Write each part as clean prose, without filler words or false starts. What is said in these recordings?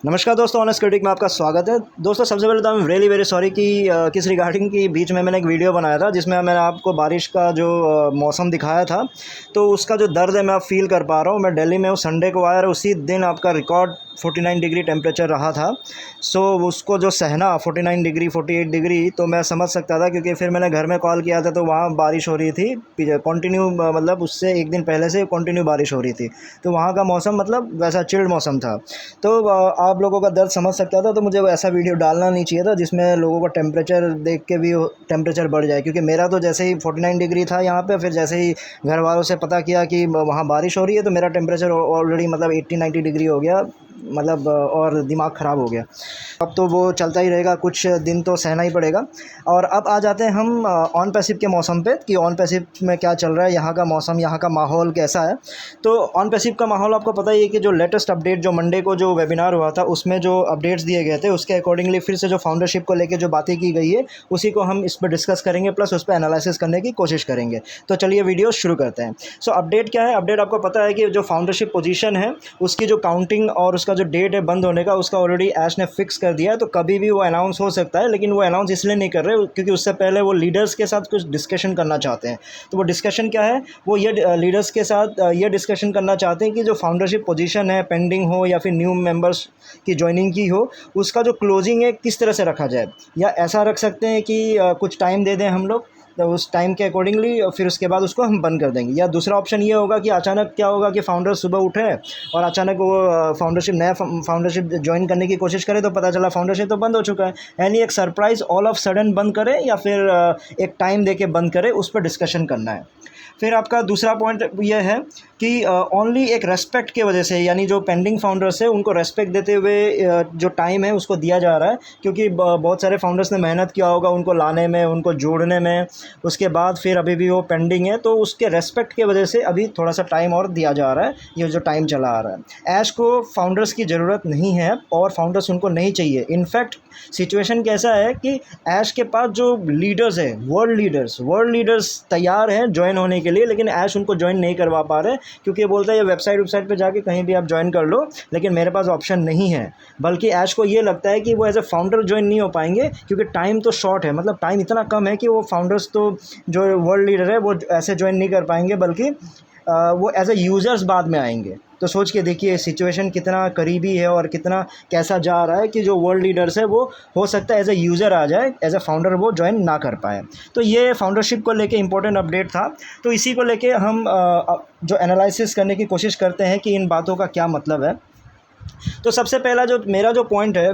नमस्कार दोस्तों, honest critic में आपका स्वागत है। दोस्तों, सबसे पहले तो I am really very sorry कि किस रिगार्डिंग की बीच में मैंने एक वीडियो बनाया था जिसमें मैंने आपको बारिश का जो मौसम दिखाया था, तो उसका जो दर्द है मैं अब फ़ील कर पा रहा हूँ। मैं दिल्ली में हूँ, संडे को आया और उसी दिन आपका रिकॉर्ड 49 डिग्री टेम्परेचर रहा था। सो उसको जो सहना 49 डिग्री 48 डिग्री, तो मैं समझ सकता था क्योंकि फिर मैंने घर में कॉल किया था तो वहाँ बारिश हो रही थी कंटिन्यू, मतलब उससे एक दिन पहले से कंटिन्यू बारिश हो रही थी। तो वहाँ का मौसम मतलब वैसा चिल्ड मौसम था। तो आप लोगों का दर्द समझ सकता था। तो मुझे वो ऐसा वीडियो डालना नहीं चाहिए था जिसमें लोगों का टेम्परेचर देख के भी टेम्परेचर बढ़ जाए, क्योंकि मेरा तो जैसे ही 49 डिग्री था यहाँ पे, फिर जैसे ही घर वालों से पता किया कि वहाँ बारिश हो रही है तो मेरा टेम्परेचर ऑलरेडी मतलब 80-90 डिग्री हो गया, मतलब और दिमाग ख़राब हो गया। अब तो वो चलता ही रहेगा, कुछ दिन तो सहना ही पड़ेगा। और अब आ जाते हैं हम ऑन पैसिव के मौसम पे कि ऑन पैसिव में क्या चल रहा है, यहाँ का मौसम, यहाँ का माहौल कैसा है। तो ऑन पैसिव का माहौल आपको पता ही है कि जो लेटेस्ट अपडेट जो मंडे को जो वेबिनार हुआ था उसमें जो अपडेट्स दिए गए थे उसके अकॉर्डिंगली फिर से जो फाउंडरशिप को लेके जो बातें की गई है उसी को हम इस पर डिस्कस करेंगे, प्लस उस पर एनालिसिस करने की कोशिश करेंगे। तो चलिए वीडियो शुरू करते हैं। सो अपडेट क्या है? अपडेट आपको पता है कि जो फाउंडरशिप पोजीशन है उसकी जो काउंटिंग और उसका जो डेट है बंद होने का, उसका ऑलरेडी ऐश ने फिक्स कर दिया है। तो कभी भी वो अनाउंस हो सकता है, लेकिन वो अनाउंस इसलिए नहीं कर रहे क्योंकि उससे पहले वो लीडर्स के साथ कुछ डिस्कशन करना चाहते हैं। तो वो डिस्कशन क्या है? वो ये लीडर्स के साथ ये डिस्कशन करना चाहते हैं कि जो फाउंडरशिप पोजीशन है पेंडिंग हो या फिर न्यू मेंबर्स की ज्वाइनिंग की हो, उसका जो क्लोजिंग है किस तरह से रखा जाए। या ऐसा रख सकते हैं कि कुछ टाइम दे दें हम लोग, तो उस टाइम के अकॉर्डिंगली फिर उसके बाद उसको हम बंद कर देंगे। या दूसरा ऑप्शन ये होगा कि अचानक क्या होगा कि फाउंडर सुबह उठे और अचानक वो नया फाउंडरशिप ज्वाइन करने की कोशिश करे तो पता चला फाउंडरशिप तो बंद हो चुका है। यानी एक सरप्राइज़ ऑल ऑफ सडन बंद करे या फिर एक टाइम दे के बंद करे, उस पर डिस्कशन करना है। फिर आपका दूसरा पॉइंट ये है कि ओनली एक रेस्पेक्ट के वजह से, यानी जो पेंडिंग फाउंडर्स है उनको रेस्पेक्ट देते हुए जो टाइम है उसको दिया जा रहा है, क्योंकि बहुत सारे फाउंडर्स ने मेहनत किया होगा उनको लाने में, उनको जोड़ने में, उसके बाद फिर अभी भी वो पेंडिंग है, तो उसके रेस्पेक्ट के वजह से अभी थोड़ा सा टाइम और दिया जा रहा है। ये जो टाइम चला आ रहा है, ऐश को फाउंडर्स की ज़रूरत नहीं है और फाउंडर्स उनको नहीं चाहिए। इनफैक्ट सिचुएशन कैसा है कि ऐश के पास जो लीडर्स है, वर्ल्ड लीडर्स तैयार हैं ज्वाइन होने के लिए, लेकिन ऐश उनको ज्वाइन नहीं करवा पा रहे क्योंकि ये बोलता है ये वेबसाइट पे जाके कहीं भी आप ज्वाइन कर लो, लेकिन मेरे पास ऑप्शन नहीं है। बल्कि ऐश को ये लगता है कि वो एज ए फाउंडर ज्वाइन नहीं हो पाएंगे क्योंकि टाइम तो शॉर्ट है, मतलब टाइम इतना कम है कि वो फाउंडर्स तो जो वर्ल्ड लीडर है वो ऐसे ज्वाइन नहीं कर पाएंगे, बल्कि वो एज ए यूज़र्स बाद में आएंगे। तो सोच के देखिए सिचुएशन कितना करीबी है और कितना कैसा जा रहा है कि जो वर्ल्ड लीडर्स है वो हो सकता है एज ए यूज़र आ जाए, एज ए फाउंडर वो ज्वाइन ना कर पाए। तो ये फाउंडरशिप को लेके इंपॉर्टेंट अपडेट था। तो इसी को लेके हम जो एनालिसिस करने की कोशिश करते हैं कि इन बातों का क्या मतलब है। तो सबसे पहला जो मेरा जो पॉइंट है,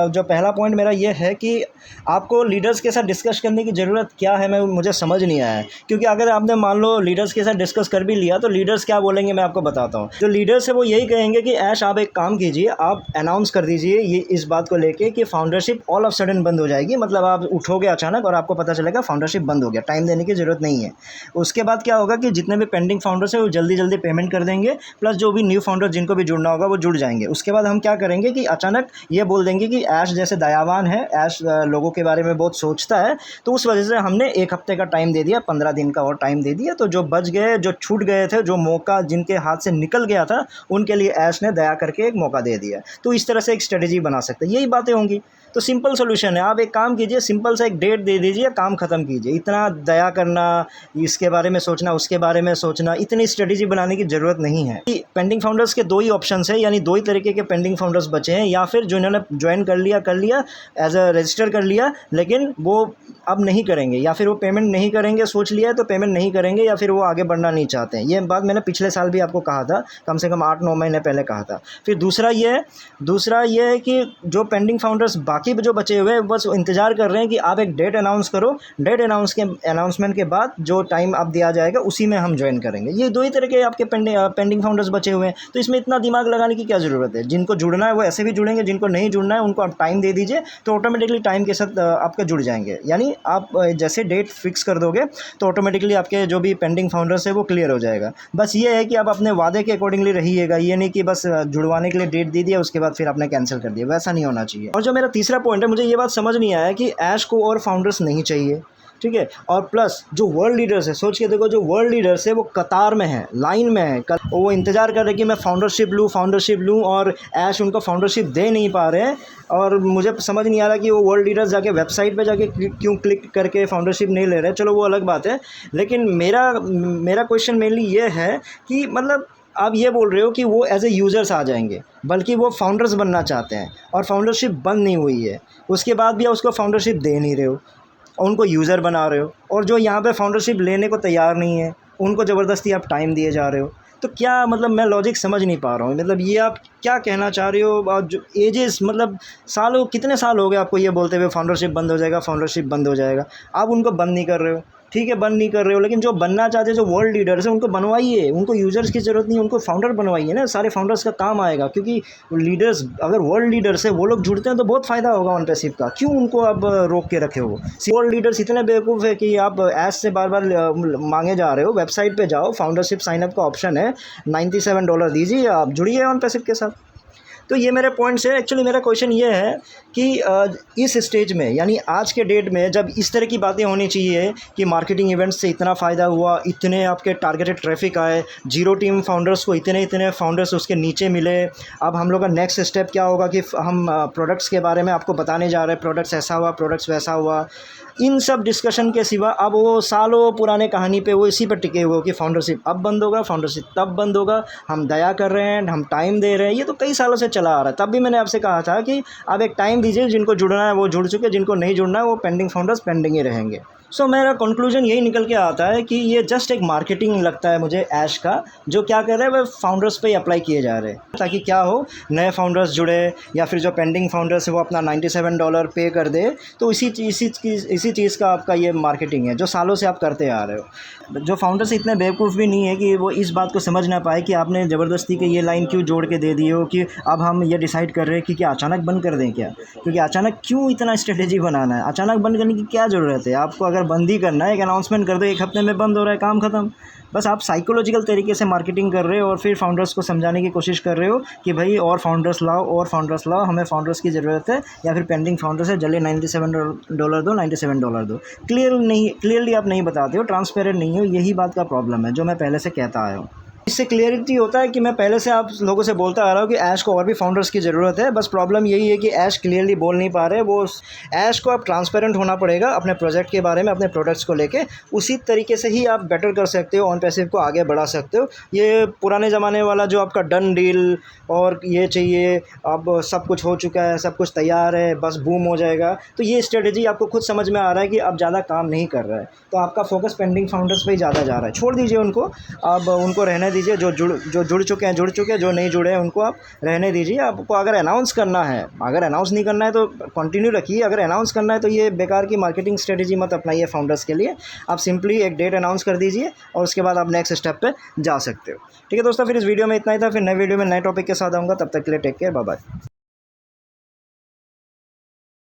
जो पहला पॉइंट मेरा ये है कि आपको लीडर्स के साथ डिस्कस करने की ज़रूरत क्या है, मुझे समझ नहीं आया है। क्योंकि अगर आपने मान लो लीडर्स के साथ डिस्कस कर भी लिया तो लीडर्स क्या बोलेंगे मैं आपको बताता हूँ। जो लीडर्स है वो यही कहेंगे कि ऐश आप एक काम कीजिए, आप अनाउंस कर दीजिए ये इस बात को लेके कि फाउंडरशिप ऑल ऑफ सडन बंद हो जाएगी, मतलब आप उठोगे अचानक और आपको पता चलेगा फाउंडरशिप बंद हो गया, टाइम देने की ज़रूरत नहीं है। उसके बाद क्या होगा कि जितने भी पेंडिंग फाउंडर्स हैं वो जल्दी जल्दी पेमेंट कर देंगे, प्लस जो भी न्यू फाउंडर जिनको भी जुड़ना होगा वो जुड़ जाएंगे। उसके बाद हम क्या करेंगे कि अचानक ये बोल देंगे कि ऐश जैसे दयावान है, ऐश लोगों के बारे में बहुत सोचता है, तो उस वजह से हमने 1 हफ्ते का टाइम दे दिया, 15 दिन का और टाइम दे दिया। तो जो बच गए, जो छूट गए थे, जो मौका जिनके हाथ से निकल गया था, उनके लिए ऐश ने दया करके एक मौका दे दिया। तो इस तरह से एक स्ट्रेटजी बना सकते हैं, यही बातें होंगी। तो सिंपल सोल्यूशन है, आप एक काम कीजिए, सिंपल सा एक डेट दे दीजिए, काम ख़त्म कीजिए। इतना दया करना, इसके बारे में सोचना, उसके बारे में सोचना, इतनी स्ट्रेटजी बनाने की ज़रूरत नहीं है। पेंडिंग फाउंडर्स के 2 ही ऑप्शंस है, यानी 2 ही तरीके के पेंडिंग फाउंडर्स बचे हैं। या फिर जो इन्होंने ज्वाइन कर लिया एज अ रजिस्टर कर लिया, लेकिन वो अब नहीं करेंगे, या फिर वो पेमेंट नहीं करेंगे, सोच लिया है तो पेमेंट नहीं करेंगे, या फिर वो आगे बढ़ना नहीं चाहते हैं। ये बात मैंने पिछले साल भी आपको कहा था, कम से कम 8-9 महीने पहले कहा था। फिर दूसरा ये है कि जो पेंडिंग फाउंडर्स बाकी जो बचे हुए हैं बस इंतज़ार कर रहे हैं कि आप एक डेट अनाउंस करो, डेट अनाउंसमेंट के बाद जो टाइम आप दिया जाएगा उसी में हम ज्वाइन करेंगे। ये 2 ही तरह के आपके पेंडिंग फाउंडर्स बचे हुए हैं। तो इसमें इतना दिमाग लगाने की क्या ज़रूरत है? जिनको जुड़ना है वो ऐसे भी जुड़ेंगे, जिनको नहीं जुड़ना है उनको आप टाइम दे दीजिए, तो ऑटोमेटिकली टाइम के साथ आपके जुड़ जाएंगे। यानी आप जैसे डेट फिक्स कर दोगे तो ऑटोमेटिकली आपके जो भी पेंडिंग फाउंडर्स है वो क्लियर हो जाएगा। बस ये है कि आप अपने वादे के अकॉर्डिंगली रहिएगा, ये नहीं कि बस जुड़वाने के लिए डेट दे दिया उसके बाद फिर आपने कैंसिल कर दिया, वैसा नहीं होना चाहिए। और जो मेरा तीसरा पॉइंट है, मुझे ये बात समझ नहीं आया कि ऐश को और फाउंडर्स नहीं चाहिए। ठीक है। और प्लस जो वर्ल्ड लीडर्स है, सोच के देखो, जो वर्ल्ड लीडर्स है वो कतार में है, लाइन में है, वो इंतज़ार कर रहे हैं कि मैं फाउंडरशिप लूँ और ऐश उनको फाउंडरशिप दे नहीं पा रहे हैं। और मुझे समझ नहीं आ रहा कि वो वर्ल्ड लीडर्स जाके वेबसाइट पे जाके क्यों क्लिक करके फाउंडरशिप नहीं ले रहे। चलो वो अलग बात है, लेकिन मेरा क्वेश्चन मेनली ये है कि मतलब आप ये बोल रहे हो कि वो एज ए यूज़र्स आ जाएंगे, बल्कि वो फाउंडर्स बनना चाहते हैं और फाउंडरशिप बंद नहीं हुई है, उसके बाद भी आप उसको फाउंडरशिप दे नहीं रहे हो और उनको यूज़र बना रहे हो। और जो यहाँ पे फाउंडरशिप लेने को तैयार नहीं है उनको ज़बरदस्ती आप टाइम दिए जा रहे हो। तो क्या मतलब, मैं लॉजिक समझ नहीं पा रहा हूँ। मतलब ये आप क्या कहना चाह रहे हो? और जो एजेस, मतलब सालों, कितने साल हो गए आपको ये बोलते हुए फाउंडरशिप बंद हो जाएगा, फाउंडरशिप बंद हो जाएगा। आप उनको बंद नहीं कर रहे हो, ठीक है, बंद नहीं कर रहे हो, लेकिन जो बनना चाहते हैं, जो वर्ल्ड लीडर्स हैं, उनको बनवाइए। उनको यूज़र्स की ज़रूरत नहीं है, उनको फाउंडर बनवाइए ना, सारे फाउंडर्स का काम आएगा। क्योंकि लीडर्स, अगर वर्ल्ड लीडर्स है वो लोग जुड़ते हैं तो बहुत फ़ायदा होगा ऑन पैसिव का। क्यों उनको आप रोक के रखे हो? वर्ल्ड लीडर्स इतने बेवकूफ़ है कि आप ऐश से बार बार मांगे जा रहे हो। वेबसाइट पे जाओ, फाउंडरशिप साइनअप का ऑप्शन है, $97 दीजिए, आप जुड़िए ऑन पैसिव के साथ। तो ये मेरे पॉइंट्स है। एक्चुअली मेरा क्वेश्चन ये है कि इस स्टेज में, यानी आज के डेट में, जब इस तरह की बातें होनी चाहिए कि मार्केटिंग इवेंट्स से इतना फ़ायदा हुआ, इतने आपके टारगेटेड ट्रैफिक आए, जीरो टीम फाउंडर्स को इतने फाउंडर्स उसके नीचे मिले। अब हम लोग का नेक्स्ट स्टेप क्या होगा कि हम प्रोडक्ट्स के बारे में आपको बताने जा रहे हैं, प्रोडक्ट्स ऐसा हुआ, प्रोडक्ट्स वैसा हुआ। इन सब डिस्कशन के सिवा अब वो सालों पुराने कहानी पे वो इसी पर टिके हुए हो कि फाउंडरशिप अब बंद होगा, फाउंडरशिप तब बंद होगा, हम दया कर रहे हैं, हम टाइम दे रहे हैं। ये तो कई सालों से चला आ रहा है। तब भी मैंने आपसे कहा था कि आप एक टाइम दीजिए, जिनको जुड़ना है वो जुड़ चुके, जिनको नहीं जुड़ना है वो पेंडिंग फाउंडर्स पेंडिंग ही रहेंगे। सो मेरा कंक्लूजन यही निकल के आता है कि ये जस्ट एक मार्केटिंग लगता है मुझे ऐश का, जो क्या कर रहे हैं, वह फाउंडर्स पे ही अप्लाई किए जा रहे हैं, ताकि क्या हो, नए फाउंडर्स जुड़े, या फिर जो पेंडिंग फाउंडर्स है वो अपना $97 पे कर दे। तो इसी चीज़ का आपका ये मार्केटिंग है जो सालों से आप करते आ रहे हो। जो फाउंडर्स इतने बेवकूफ़ भी नहीं है कि वो इस बात को समझ ना पाए कि आपने ज़बरदस्ती के ये लाइन क्यों जोड़ के दे दी हो कि अब हम ये डिसाइड कर रहे हैं कि क्या अचानक बंद कर दें क्या। क्योंकि अचानक क्यों इतना स्ट्रेटेजी बनाना है, अचानक बंद करने की क्या ज़रूरत है आपको? अगर बंद ही करना है, एक अनाउंसमेंट कर दो, 1 हफ्ते में बंद हो रहा है, काम ख़त्म। बस आप साइकोलॉजिकल तरीके से मार्केटिंग कर रहे हो और फिर फाउंडर्स को समझाने की कोशिश कर रहे हो कि भाई और फाउंडर्स लाओ, हमें फाउंडर्स की ज़रूरत है, या फिर पेंडिंग फाउंडर्स है, जल्दी $97 दो, $97 दो। क्लियरली आप नहीं बताते हो, ट्रांसपेरेंट नहीं हो। यही बात का प्रॉब्लम है जो मैं पहले से कहता आया हूँ। इससे क्लियरिटी होता है कि मैं पहले से आप लोगों से बोलता आ रहा हूँ कि ऐश को और भी फाउंडर्स की ज़रूरत है। बस प्रॉब्लम यही है कि ऐश क्लियरली बोल नहीं पा रहे। वो ऐश को अब ट्रांसपेरेंट होना पड़ेगा अपने प्रोजेक्ट के बारे में, अपने प्रोडक्ट्स को लेके। उसी तरीके से ही आप बेटर कर सकते हो, ऑन पैसिव को आगे बढ़ा सकते हो। ये पुराने ज़माने वाला जो आपका डन डील और ये चाहिए, अब सब कुछ हो चुका है, सब कुछ तैयार है, बस बूम हो जाएगा, तो ये स्ट्रेटजी आपको खुद समझ में आ रहा है कि अब ज़्यादा काम नहीं कर रहा है। तो आपका फोकस पेंडिंग फाउंडर्स पे ही ज़्यादा जा रहा है। छोड़ दीजिए उनको, अब उनको रहने दीजिए। जो जुड़ चुके हैं, जो नहीं जुड़े हैं उनको आप रहने दीजिए। आपको अगर अनाउंस करना है, अगर अनाउंस नहीं करना है तो कंटिन्यू रखिए। अगर अनाउंस करना है तो ये बेकार की मार्केटिंग स्ट्रेटजी मत अपनाइए फाउंडर्स के लिए। आप सिंपली एक डेट अनाउंस कर दीजिए और उसके बाद आप नेक्स्ट स्टेप पे जा सकते हो। ठीक है दोस्तों, फिर इस वीडियो में इतना ही था। फिर नए वीडियो में नए टॉपिक के साथ आऊँगा। तब तक के लिए टेक केयर, बाय बाय।